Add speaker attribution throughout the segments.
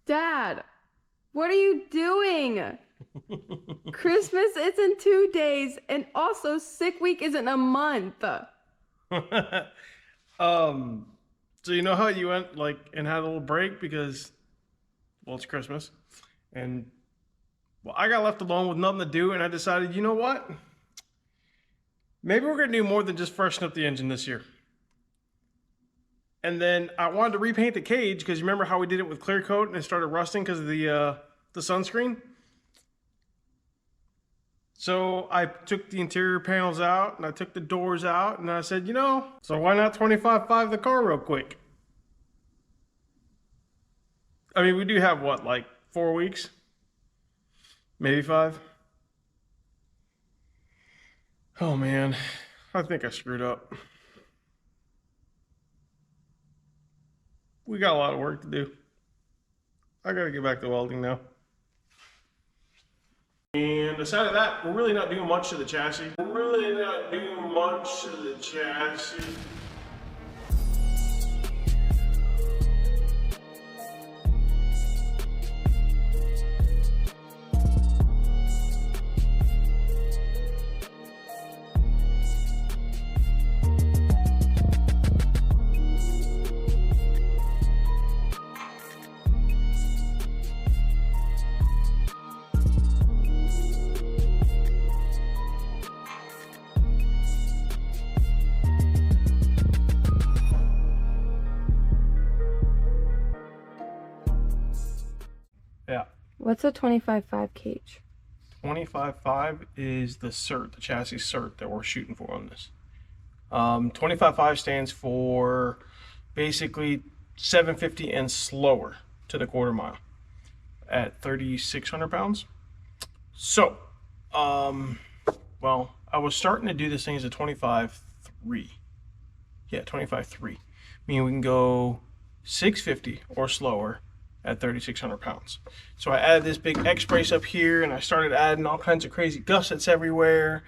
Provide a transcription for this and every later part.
Speaker 1: Dad, what are you doing? Christmas is in 2 days, and also sick week isn't a month.
Speaker 2: So you know how you went like and had a little break because, well, it's Christmas, and well, I got left alone with nothing to do, and I decided, you know what? Maybe we're gonna do more than just freshen up the engine this year. And then I wanted to repaint the cage because you remember how we did it with clear coat and it started rusting because of the sunscreen. So I took the interior panels out and I took the doors out and I said, you know, so why not 25.5 the car real quick? I mean, we do have what, like 4 weeks? Maybe 5? Oh man, I think I screwed up. We got a lot of work to do. I gotta get back to welding now. And aside of that, we're really not doing much to the chassis. Yeah.
Speaker 1: What's a 25.5 cage?
Speaker 2: 25.5 is the cert, the chassis cert that we're shooting for on this. 25.5 stands for basically 750 and slower to the quarter mile at 3,600 pounds. So, well, I was starting to do this thing as a 25.3. Yeah, 25.3. Meaning we can go 650 or slower at 3,600 pounds. So I added this big X brace up here and I started adding all kinds of crazy gussets everywhere,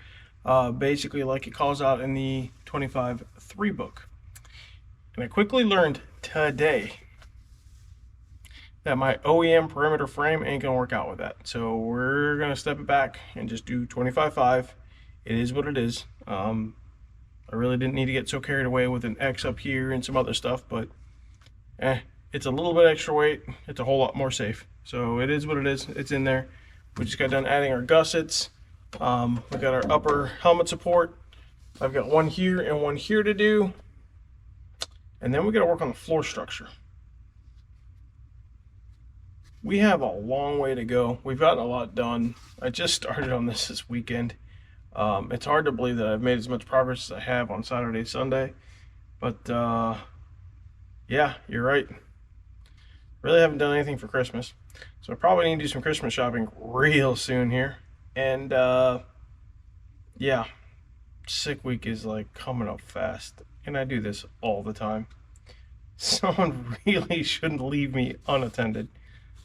Speaker 2: basically like it calls out in the 25.3 book. And I quickly learned today that my OEM perimeter frame ain't gonna work out with that. So we're gonna step it back and just do 25.5. It is what it is. I really didn't need to get so carried away with an X up here and some other stuff, but it's a little bit extra weight. It's a whole lot more safe. So it is what it is. It's in there. We just got done adding our gussets. We got our upper helmet support. I've got one here and one here to do. And then we got to work on the floor structure. We have a long way to go. We've gotten a lot done. I just started on this weekend. It's hard to believe that I've made as much progress as I have on Saturday, Sunday. But yeah, you're right. Really haven't done anything for Christmas. So I probably need to do some Christmas shopping real soon here. And yeah, sick week is like coming up fast. And I do this all the time. Someone really shouldn't leave me unattended.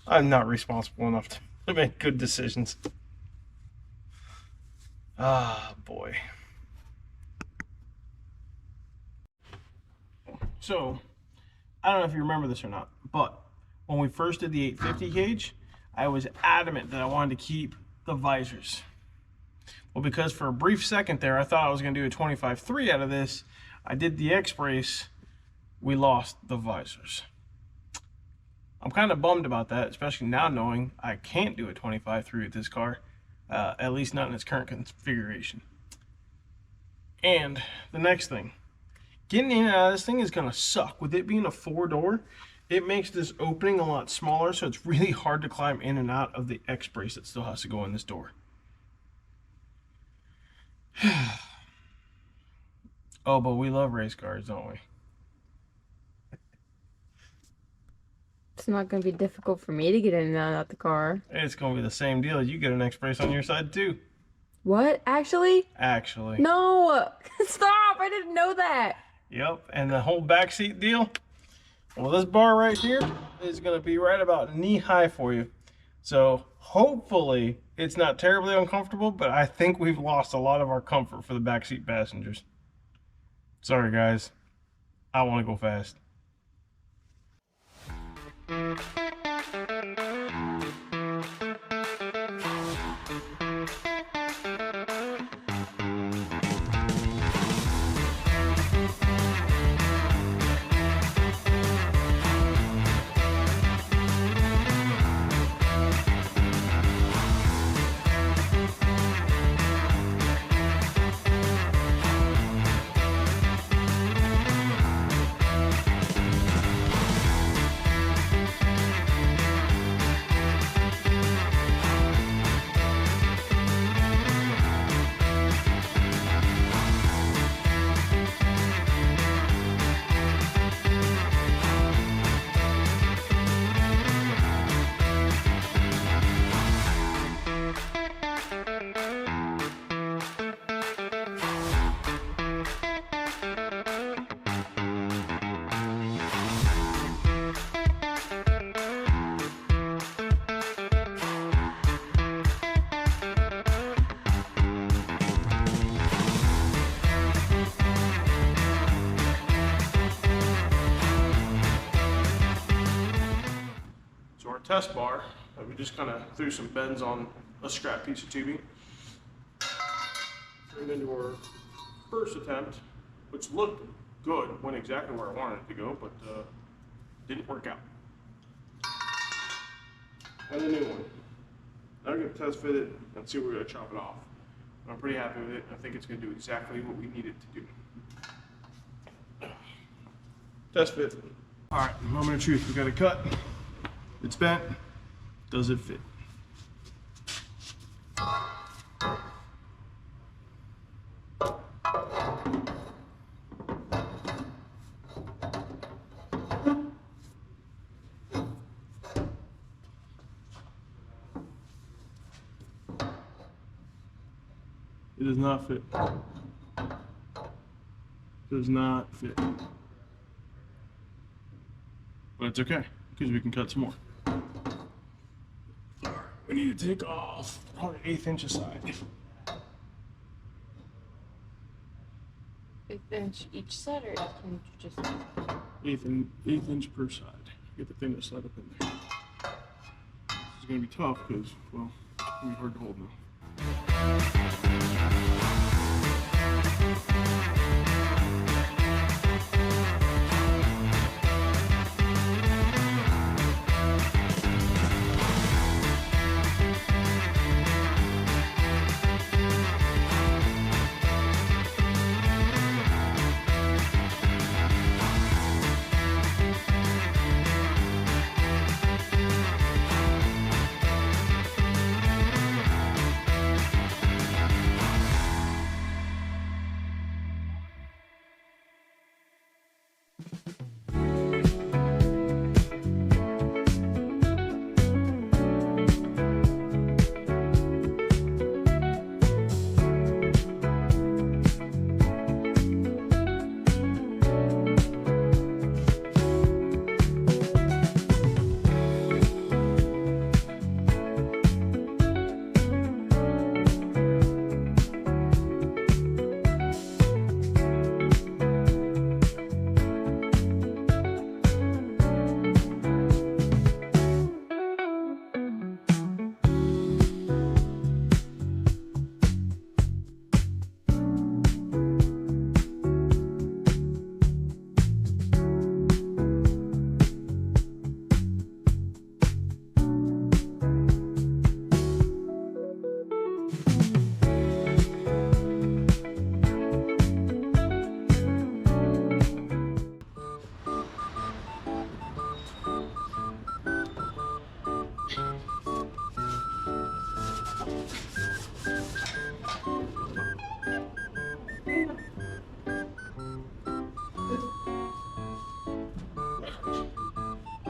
Speaker 2: I'm not responsible enough to make good decisions. Ah, boy. So, I don't know if you remember this or not, but when we first did the 850 cage, I was adamant that I wanted to keep the visors. Well, because for a brief second there, I thought I was going to do a 25.3 out of this. I did the X brace. We lost the visors. I'm kind of bummed about that, especially now knowing I can't do a 25.3 with this car, at least not in its current configuration. And the next thing, getting in and out of this thing is going to suck. With it being a 4-door, it makes this opening a lot smaller, so it's really hard to climb in and out of the X brace that still has to go in this door. Oh, but we love race cars, don't we?
Speaker 1: It's not going to be difficult for me to get in and out of the car.
Speaker 2: It's going to be the same deal. You get an X brace on your side too.
Speaker 1: What? Actually?
Speaker 2: Actually.
Speaker 1: No! Stop! I didn't know that!
Speaker 2: Yep, and the whole backseat deal, well, this bar right here is going to be right about knee high for you. So hopefully it's not terribly uncomfortable, but I think we've lost a lot of our comfort for the backseat passengers. Sorry, guys. I want to go fast. test bar that we just kind of threw some bends on a scrap piece of tubing. Turned into our first attempt, which looked good, went exactly where I wanted it to go, but didn't work out. And a new one. Now we're going to test fit it and see if we're going to chop it off. I'm pretty happy with it. I think it's going to do exactly what we need it to do. Test fit. All right, moment of truth. We got a cut. It's bent. Does it fit? It does not fit. Does not fit. But it's okay, because we can cut some more. Alright, we need to take off probably 1/8 inch aside.
Speaker 1: 1/8 inch each side, or 1/8 inch just?
Speaker 2: 1/8 inch per side. Get the thing to slide up in there. This is going to be tough because, well, it's going to be hard to hold now.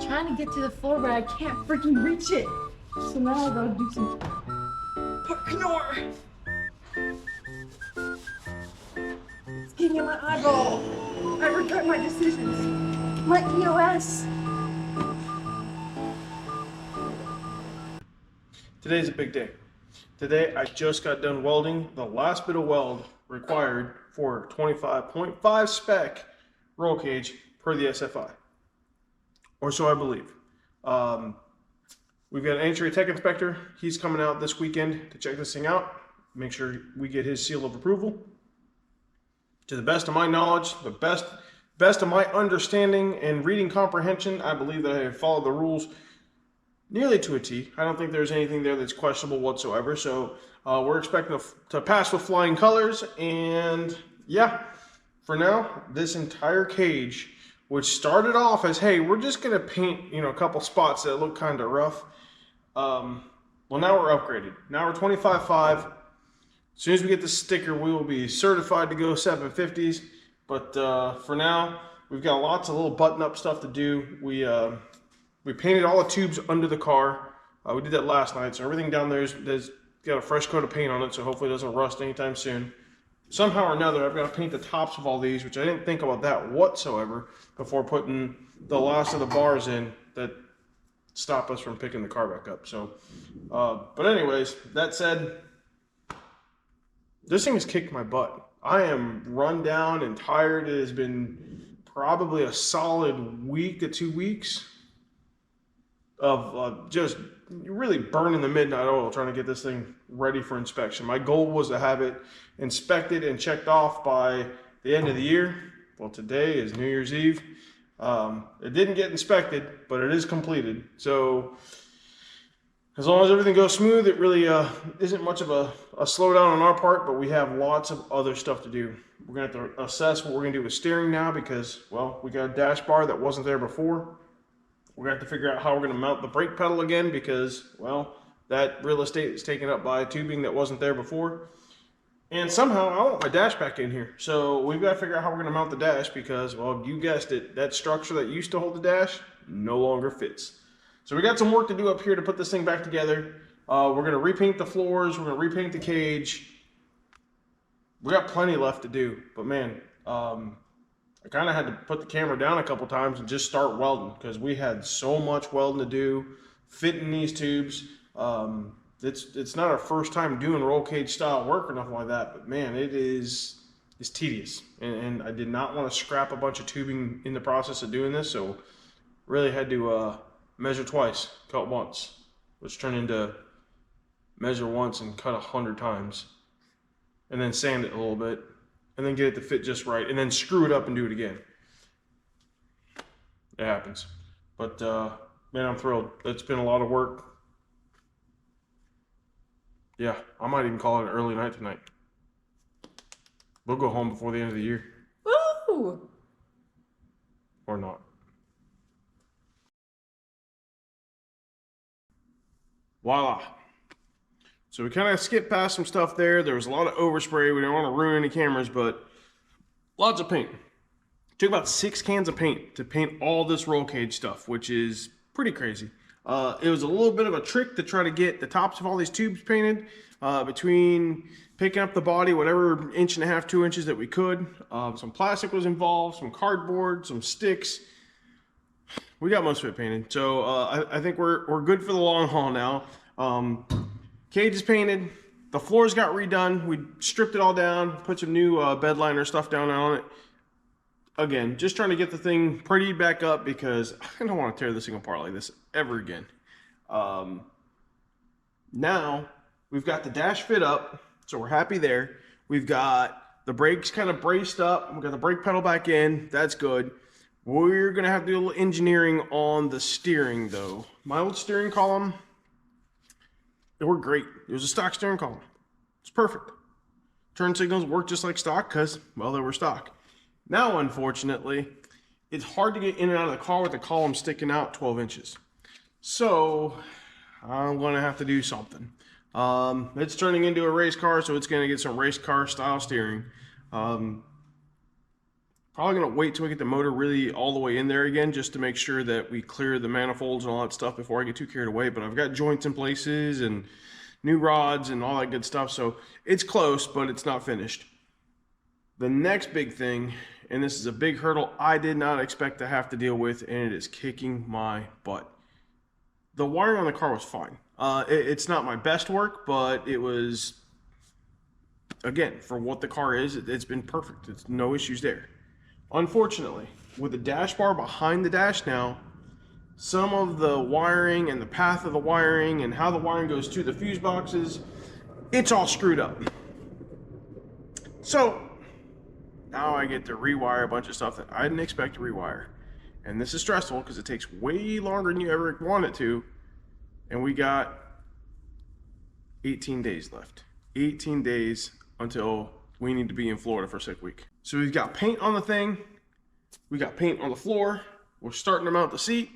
Speaker 1: Trying to get to the floor, but I can't freaking reach it. So now I gotta do some parkour. It's getting in my eyeball. I regret my decisions. My EOS.
Speaker 2: Today's a big day. Today I just got done welding the last bit of weld required for 25.5 spec roll cage per the SFI. Or so I believe. We've got an HRA tech inspector. He's coming out this weekend to check this thing out. Make sure we get his seal of approval. To the best of my knowledge, the best of my understanding and reading comprehension, I believe that I have followed the rules nearly to a T. I don't think there's anything there that's questionable whatsoever. So we're expecting to pass with flying colors. And yeah, for now, this entire cage, which started off as, hey, we're just gonna paint, a couple spots that look kind of rough. Well, now we're upgraded. Now we're 25.5. As soon as we get the sticker, we will be certified to go 750s. But for now, we've got lots of little button-up stuff to do. We painted all the tubes under the car. We did that last night, so everything down there's got a fresh coat of paint on it, so hopefully it doesn't rust anytime soon. Somehow or another, I've got to paint the tops of all these, which I didn't think about that whatsoever before putting the last of the bars in that stop us from picking the car back up. So, but anyways, that said, this thing has kicked my butt. I am run down and tired. It has been probably a solid week to 2 weeks of just really burning the midnight oil trying to get this thing ready for inspection. My goal was to have it inspected and checked off by the end of the year. Well, today is New Year's Eve. It didn't get inspected, but it is completed. So as long as everything goes smooth, it really isn't much of a slowdown on our part, but we have lots of other stuff to do. We're going to have to assess what we're going to do with steering now because, well, we got a dash bar that wasn't there before. We're going to have to figure out how we're going to mount the brake pedal again because, well, that real estate is taken up by tubing that wasn't there before. And somehow I want my dash back in here. So we've got to figure out how we're going to mount the dash because, well, you guessed it, that structure that used to hold the dash no longer fits. So we got some work to do up here to put this thing back together. We're going to repaint the floors. We're going to repaint the cage. We got plenty left to do. But man, I kind of had to put the camera down a couple times and just start welding because we had so much welding to do, fitting these tubes. It's not our first time doing roll cage style work or nothing like that, but man, it's tedious. And I did not want to scrap a bunch of tubing in the process of doing this, so really had to measure twice, cut once, which turned into measure once and cut 100 times, and then sand it a little bit, and then get it to fit just right, and then screw it up and do it again. It happens. But man, I'm thrilled. It's been a lot of work. Yeah, I might even call it an early night tonight. We'll go home before the end of the year.
Speaker 1: Woo!
Speaker 2: Or not. Voila. So we kind of skipped past some stuff there. There was a lot of overspray. We didn't want to ruin any cameras, but lots of paint. It took about 6 cans of paint to paint all this roll cage stuff, which is pretty crazy. It was a little bit of a trick to try to get the tops of all these tubes painted between picking up the body, whatever 1.5 to 2 inches that we could. Some plastic was involved, some cardboard, some sticks. We got most of it painted. So I think we're good for the long haul now. Cage is painted. The floors got redone. We stripped it all down, put some new bed liner stuff down on it. Again, just trying to get the thing pretty back up because I don't want to tear this thing apart like this ever again. Now we've got the dash fit up, so we're happy there. We've got the brakes kind of braced up. We've got the brake pedal back in. That's good. We're going to have to do a little engineering on the steering though. My old steering column, they were great. It was a stock steering column. It's perfect. Turn signals work just like stock because, well, they were stock. Now, unfortunately, it's hard to get in and out of the car with the column sticking out 12 inches. So I'm going to have to do something. It's turning into a race car, so it's going to get some race car style steering. Probably going to wait till we get the motor really all the way in there again, just to make sure that we clear the manifolds and all that stuff before I get too carried away. But I've got joints in places and new rods and all that good stuff. So it's close, but it's not finished. The next big thing, and this is a big hurdle I did not expect to have to deal with, and it is kicking my butt. The wiring on the car was fine. It's not my best work, but it was, again, for what the car is, it's been perfect. It's no issues there. Unfortunately, with the dash bar behind the dash now, some of the wiring and the path of the wiring and how the wiring goes to the fuse boxes, it's all screwed up. So now I get to rewire a bunch of stuff that I didn't expect to rewire. And this is stressful because it takes way longer than you ever want it to. And we got 18 days left. 18 days until we need to be in Florida for sick week. So we've got paint on the thing. We got paint on the floor. We're starting to mount the seat.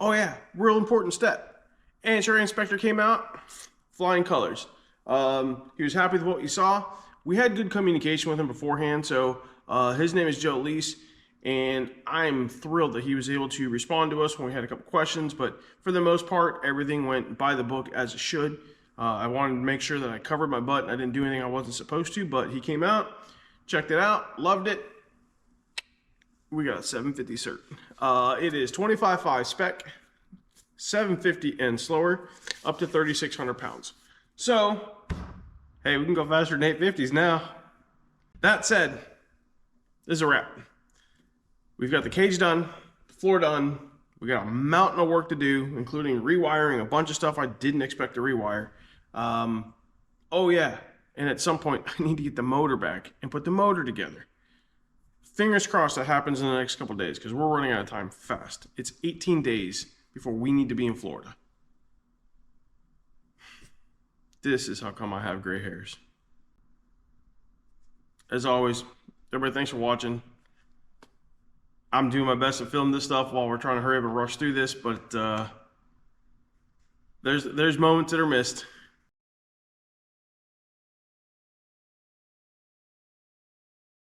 Speaker 2: Oh yeah, real important step. Insurance inspector came out, flying colors. He was happy with what he saw. We had good communication with him beforehand, so his name is Joe Lease, and I'm thrilled that he was able to respond to us when we had a couple questions, but for the most part, everything went by the book as it should. I wanted to make sure that I covered my butt and I didn't do anything I wasn't supposed to, but he came out, checked it out, loved it. We got a 750 cert. It is 25.5 spec, 750 and slower, up to 3,600 pounds. So, hey, we can go faster than 850s now. That said, this is a wrap. We've got the cage done, the floor done, We got a mountain of work to do, including rewiring a bunch of stuff I didn't expect to rewire. Oh yeah, and at some point I need to get the motor back and put the motor together. Fingers crossed that happens in the next couple of days because we're running out of time fast. It's 18 days before we need to be in Florida. This is how come I have gray hairs. As always, everybody, thanks for watching. I'm doing my best to film this stuff while we're trying to hurry up and rush through this, but there's moments that are missed.